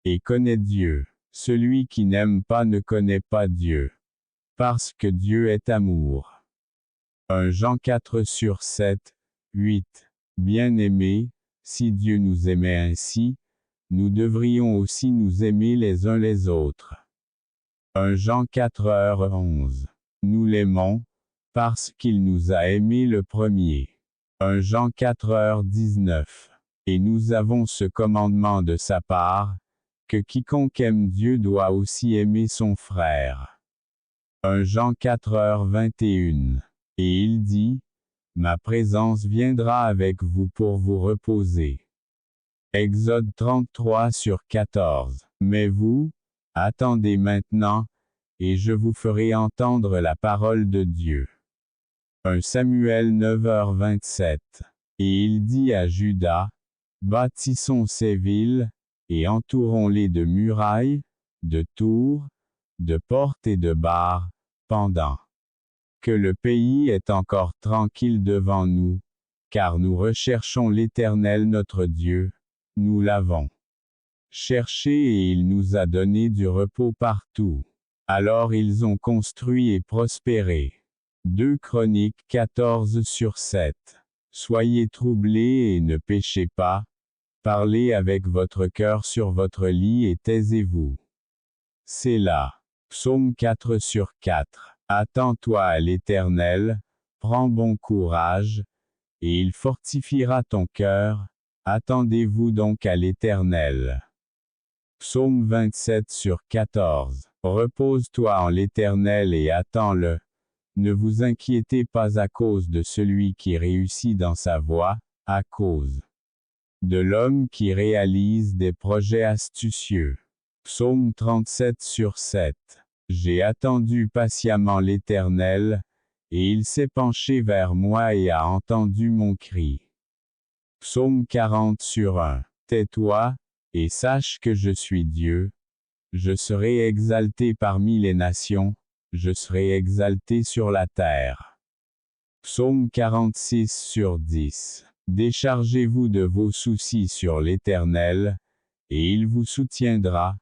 et connaît Dieu. Celui qui n'aime pas ne connaît pas Dieu. Parce que Dieu est amour. 1 Jean 4/7, 8. Bien-aimés, si Dieu nous aimait ainsi, nous devrions aussi nous aimer les uns les autres. 1 Jean 4:11. Nous l'aimons, parce qu'il nous a aimés le premier. 1 Jean 4:19. Et nous avons ce commandement de sa part, que quiconque aime Dieu doit aussi aimer son frère. 1 Jean 4:21. Et il dit, ma présence viendra avec vous pour vous reposer. Exode 33/14. Mais vous, attendez maintenant, et je vous ferai entendre la parole de Dieu. 1 Samuel 9h27. Et il dit à Juda, bâtissons ces villes, et entourons-les de murailles, de tours, de portes et de barres, pendant que le pays est encore tranquille devant nous, car nous recherchons l'Éternel notre Dieu, nous l'avons cherché et il nous a donné du repos partout. Alors ils ont construit et prospéré. 2 Chroniques 14/7. Soyez troublés et ne péchez pas, parlez avec votre cœur sur votre lit et taisez-vous. Sélah. Psaume 4/4. Attends-toi à l'Éternel, prends bon courage, et il fortifiera ton cœur, attendez-vous donc à l'Éternel. Psaume 27/14. Repose-toi en l'Éternel et attends-le. Ne vous inquiétez pas à cause de celui qui réussit dans sa voie, à cause de l'homme qui réalise des projets astucieux. Psaume 37/7. J'ai attendu patiemment l'Éternel, et il s'est penché vers moi et a entendu mon cri. Psaume 40/1. Tais-toi, et sache que je suis Dieu. Je serai exalté parmi les nations, je serai exalté sur la terre. Psaume 46/10. Déchargez-vous de vos soucis sur l'Éternel, et il vous soutiendra.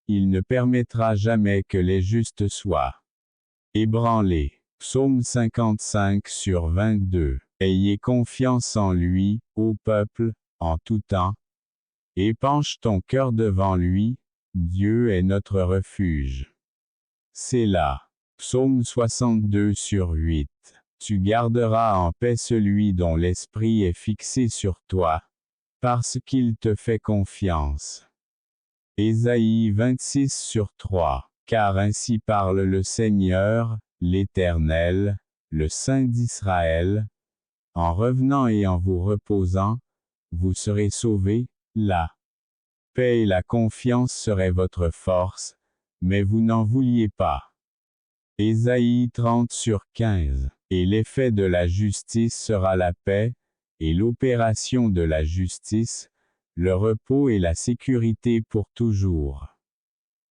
Il ne permettra jamais que les justes soient ébranlés. Psaume 55/22. Ayez confiance en lui, ô peuple, en tout temps. Et penche ton cœur devant lui, Dieu est notre refuge. Sélah. Psaume 62/8. Tu garderas en paix celui dont l'esprit est fixé sur toi, parce qu'il te fait confiance. Ésaïe 26/3. Car ainsi parle le Seigneur, l'Éternel, le Saint d'Israël. En revenant et en vous reposant, vous serez sauvés, la paix et la confiance seraient votre force, mais vous n'en vouliez pas. Ésaïe 30/15. Et l'effet de la justice sera la paix, et l'opération de la justice, le repos et la sécurité pour toujours.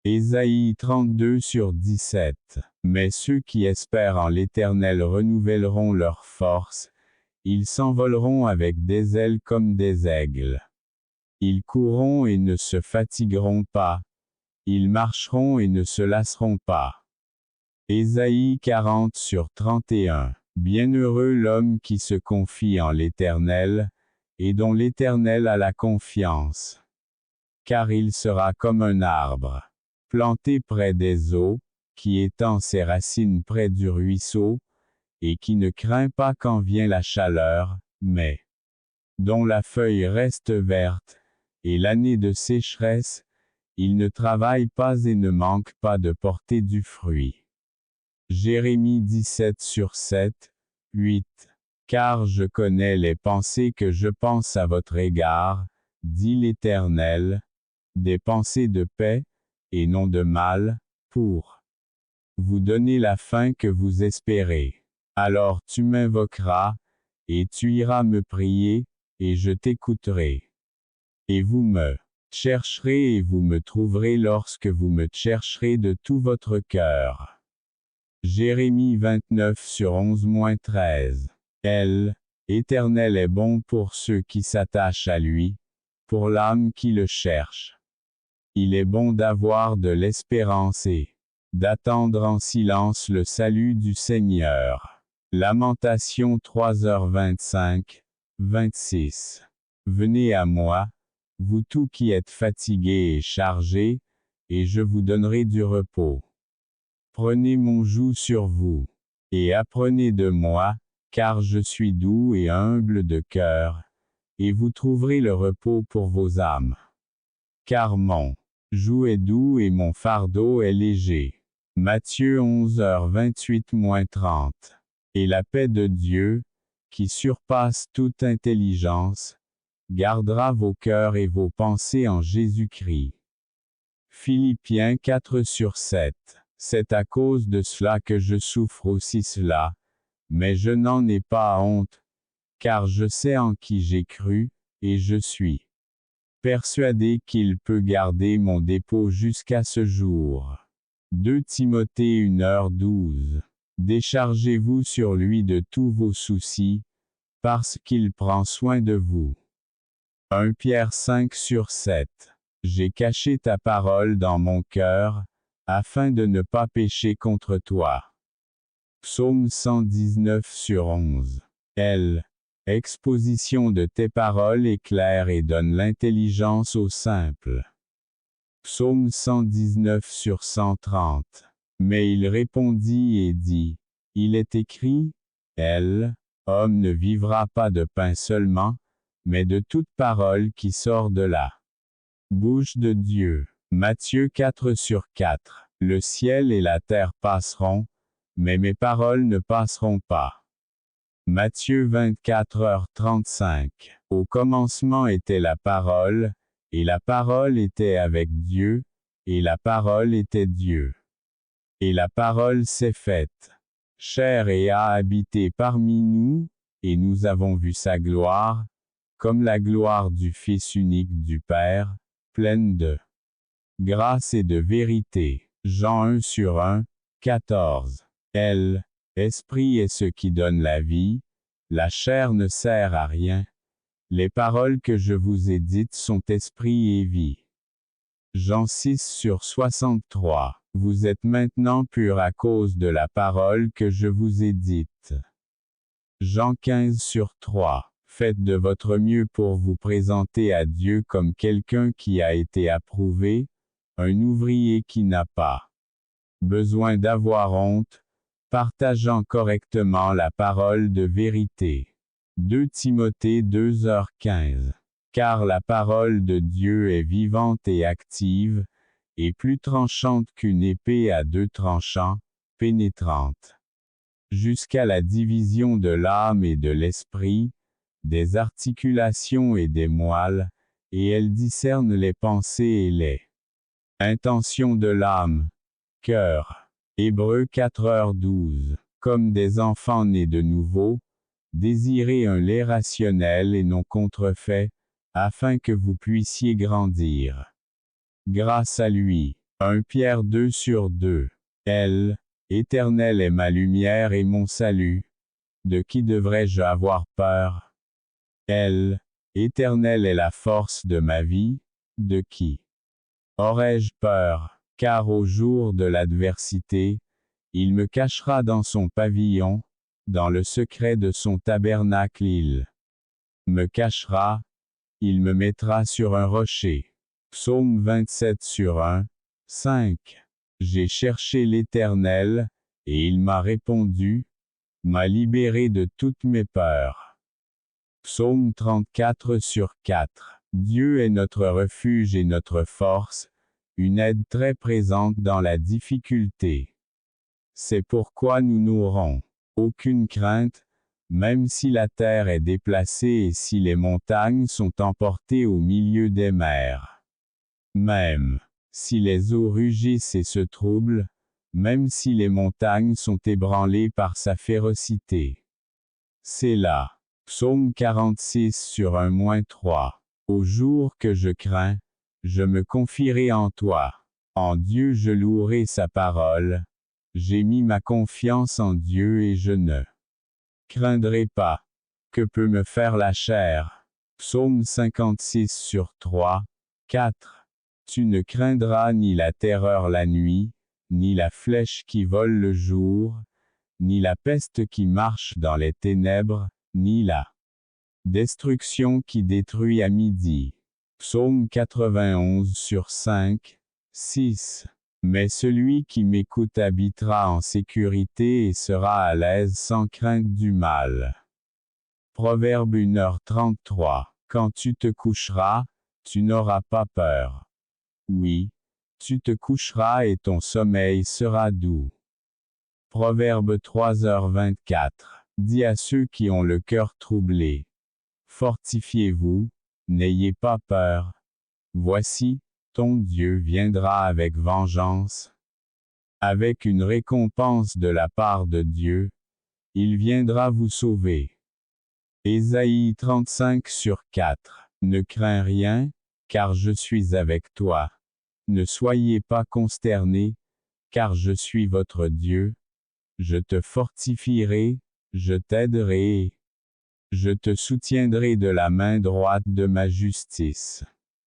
Ésaïe 32/17. Mais ceux qui espèrent en l'Éternel renouvelleront leur force, ils s'envoleront avec des ailes comme des aigles. Ils courront et ne se fatigueront pas, ils marcheront et ne se lasseront pas. Ésaïe 40/31. Bienheureux l'homme qui se confie en l'Éternel, et dont l'Éternel a la confiance. Car il sera comme un arbre, planté près des eaux, qui étend ses racines près du ruisseau, et qui ne craint pas quand vient la chaleur, mais dont la feuille reste verte, et l'année de sécheresse, il ne travaille pas et ne manque pas de porter du fruit. Jérémie 17/7, 8. Car je connais les pensées que je pense à votre égard, dit l'Éternel, des pensées de paix, et non de mal, pour vous donner la fin que vous espérez. Alors tu m'invoqueras, et tu iras me prier, et je t'écouterai. Et vous me chercherez et vous me trouverez lorsque vous me chercherez de tout votre cœur. Jérémie 29/11-13. L'Éternel est bon pour ceux qui s'attachent à lui, pour l'âme qui le cherche. Il est bon d'avoir de l'espérance et d'attendre en silence le salut du Seigneur. Lamentation 3h25, 26. Venez à moi, vous tous qui êtes fatigués et chargés, et je vous donnerai du repos. Prenez mon joug sur vous, et apprenez de moi, car je suis doux et humble de cœur, et vous trouverez le repos pour vos âmes. Car mon joug est doux et mon fardeau est léger. Matthieu 11h28-30. Et la paix de Dieu, qui surpasse toute intelligence, gardera vos cœurs et vos pensées en Jésus-Christ. Philippiens 4/7. C'est à cause de cela que je souffre aussi cela, mais je n'en ai pas honte, car je sais en qui j'ai cru, et je suis persuadé qu'il peut garder mon dépôt jusqu'à ce jour. 2 Timothée 1h12. Déchargez-vous sur lui de tous vos soucis, parce qu'il prend soin de vous. 1 Pierre 5/7. J'ai caché ta parole dans mon cœur, afin de ne pas pécher contre toi. Psaume 119/11. Exposition de tes paroles éclaire et donne l'intelligence aux simples. Psaume 119/130. Mais il répondit et dit, il est écrit, homme ne vivra pas de pain seulement, mais de toute parole qui sort de la bouche de Dieu. Matthieu 4/4. Le ciel et la terre passeront, mais mes paroles ne passeront pas. Matthieu 24h35. Au commencement était la parole, et la parole était avec Dieu, et la parole était Dieu. Et la parole s'est faite chair et a habité parmi nous, et nous avons vu sa gloire, comme la gloire du Fils unique du Père, pleine de grâce et de vérité. Jean 1/1, 14. Esprit est ce qui donne la vie, la chair ne sert à rien. Les paroles que je vous ai dites sont esprit et vie. Jean 6/63. Vous êtes maintenant purs à cause de la parole que je vous ai dite. Jean 15/3. Faites de votre mieux pour vous présenter à Dieu comme quelqu'un qui a été approuvé, un ouvrier qui n'a pas besoin d'avoir honte, partageant correctement la parole de vérité. 2 Timothée 2h15. Car la parole de Dieu est vivante et active, et plus tranchante qu'une épée à 2 tranchants, pénétrante jusqu'à la division de l'âme et de l'esprit, des articulations et des moelles, et elle discerne les pensées et les intentions de l'âme. Cœur. Hébreux 4h12. Comme des enfants nés de nouveau, désirez un lait rationnel et non contrefait, afin que vous puissiez grandir grâce à lui. 1 Pierre 2/2. Éternel est ma lumière et mon salut. De qui devrais-je avoir peur? Éternel est la force de ma vie, de qui aurais-je peur? Car au jour de l'adversité, il me cachera dans son pavillon, dans le secret de son tabernacle il me cachera, il me mettra sur un rocher. Psaume 27/1, 5. J'ai cherché l'Éternel, et il m'a répondu, m'a libéré de toutes mes peurs. Psaume 34/4. Dieu est notre refuge et notre force, une aide très présente dans la difficulté. C'est pourquoi nous n'aurons aucune crainte, même si la terre est déplacée et si les montagnes sont emportées au milieu des mers. Même si les eaux rugissent et se troublent, même si les montagnes sont ébranlées par sa férocité. C'est là. Psaume 46/1-3. Au jour que je crains, je me confierai en toi. En Dieu je louerai sa parole. J'ai mis ma confiance en Dieu et je ne craindrai pas. Que peut me faire la chair? Psaume 56/3, 4. Tu ne craindras ni la terreur la nuit, ni la flèche qui vole le jour, ni la peste qui marche dans les ténèbres, ni la destruction qui détruit à midi. Psaume 91 sur 5, 6. Mais celui qui m'écoute habitera en sécurité et sera à l'aise sans crainte du mal. Proverbe 1h33. Quand tu te coucheras, tu n'auras pas peur. Oui, tu te coucheras et ton sommeil sera doux. Proverbe 3h24. Dis à ceux qui ont le cœur troublé. Fortifiez-vous, n'ayez pas peur. Voici, ton Dieu viendra avec vengeance. Avec une récompense de la part de Dieu, il viendra vous sauver. Ésaïe 35 sur 4. Ne crains rien, car je suis avec toi. Ne soyez pas consternés, car je suis votre Dieu. Je te fortifierai, je t'aiderai. Je te soutiendrai de la main droite de ma justice.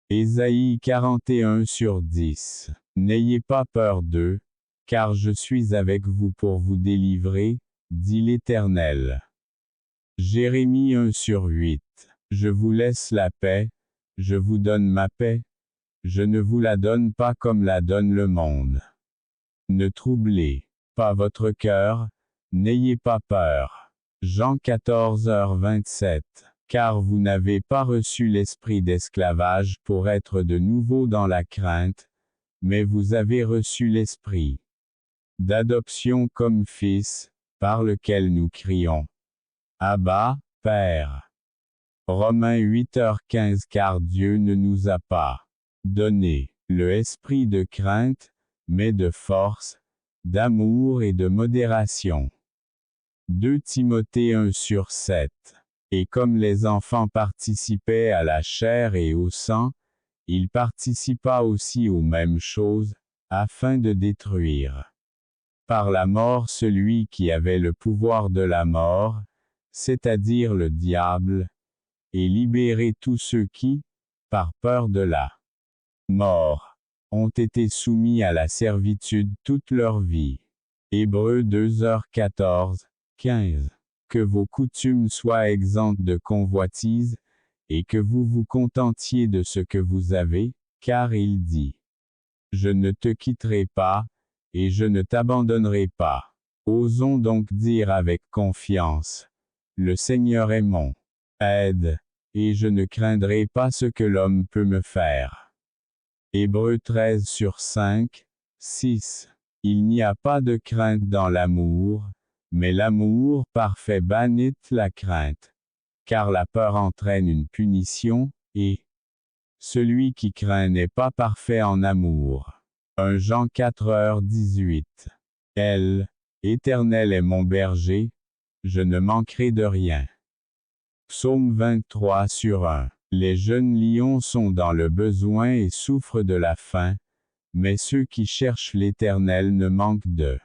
Ésaïe 41 sur 10. N'ayez pas peur d'eux, car je suis avec vous pour vous délivrer, dit l'Éternel. Jérémie 1 sur 8. Je vous laisse la paix, je vous donne ma paix, je ne vous la donne pas comme la donne le monde. Ne troublez pas votre cœur, n'ayez pas peur. Jean 14h27. Car vous n'avez pas reçu l'esprit d'esclavage pour être de nouveau dans la crainte, mais vous avez reçu l'esprit d'adoption comme fils, par lequel nous crions. Abba, Père. Romains 8h15. Car Dieu ne nous a pas donné le esprit de crainte, mais de force, d'amour et de modération. 2 Timothée 1 sur 7. Et comme les enfants participaient à la chair et au sang, il participa aussi aux mêmes choses, afin de détruire par la mort celui qui avait le pouvoir de la mort, c'est-à-dire le diable, et libérer tous ceux qui, par peur de la mort, ont été soumis à la servitude toute leur vie. Hébreux 2h14, 15. Que vos coutumes soient exemptes de convoitise, et que vous vous contentiez de ce que vous avez, car il dit. Je ne te quitterai pas, et je ne t'abandonnerai pas. Osons donc dire avec confiance. Le Seigneur est mon aide, et je ne craindrai pas ce que l'homme peut me faire. Hébreux 13 sur 5, 6. Il n'y a pas de crainte dans l'amour, mais l'amour parfait bannit la crainte. Car la peur entraîne une punition, et celui qui craint n'est pas parfait en amour. 1 Jean 4h18. Éternel est mon berger, je ne manquerai de rien. Psaume 23 sur 1. Les jeunes lions sont dans le besoin et souffrent de la faim, mais ceux qui cherchent l'Éternel ne manquent de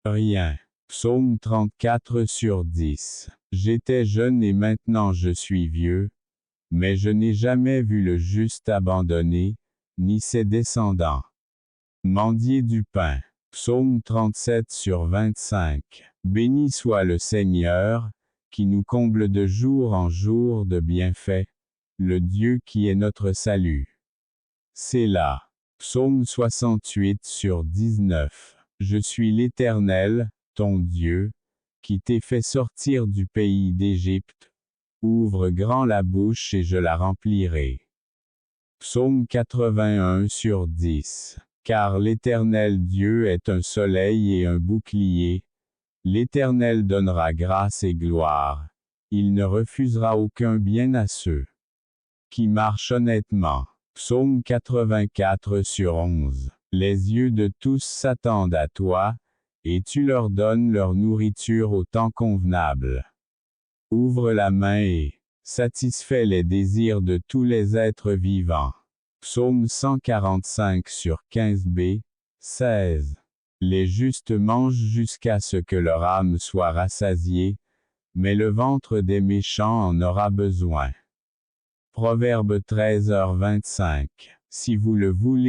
rien. Psaume 34 sur 10. J'étais jeune et maintenant je suis vieux, mais je n'ai jamais vu le juste abandonné, ni ses descendants mendier du pain. Psaume 37 sur 25. Béni soit le Seigneur, qui nous comble de jour en jour de bienfaits, le Dieu qui est notre salut. Sélah. Psaume 68 sur 19. Je suis l'Éternel, ton Dieu, qui t'ai fait sortir du pays d'Égypte. Ouvre grand la bouche et je la remplirai. Psaume 81 sur 10. Car l'Éternel Dieu est un soleil et un bouclier. L'Éternel donnera grâce et gloire. Il ne refusera aucun bien à ceux qui marchent honnêtement. Psaume 84 sur 11. Les yeux de tous s'attendent à toi, et tu leur donnes leur nourriture au temps convenable. Ouvre la main et satisfais les désirs de tous les êtres vivants. Psaume 145 sur 15b, 16. Les justes mangent jusqu'à ce que leur âme soit rassasiée, mais le ventre des méchants en aura besoin. Proverbe 13h25. Si vous le voulez,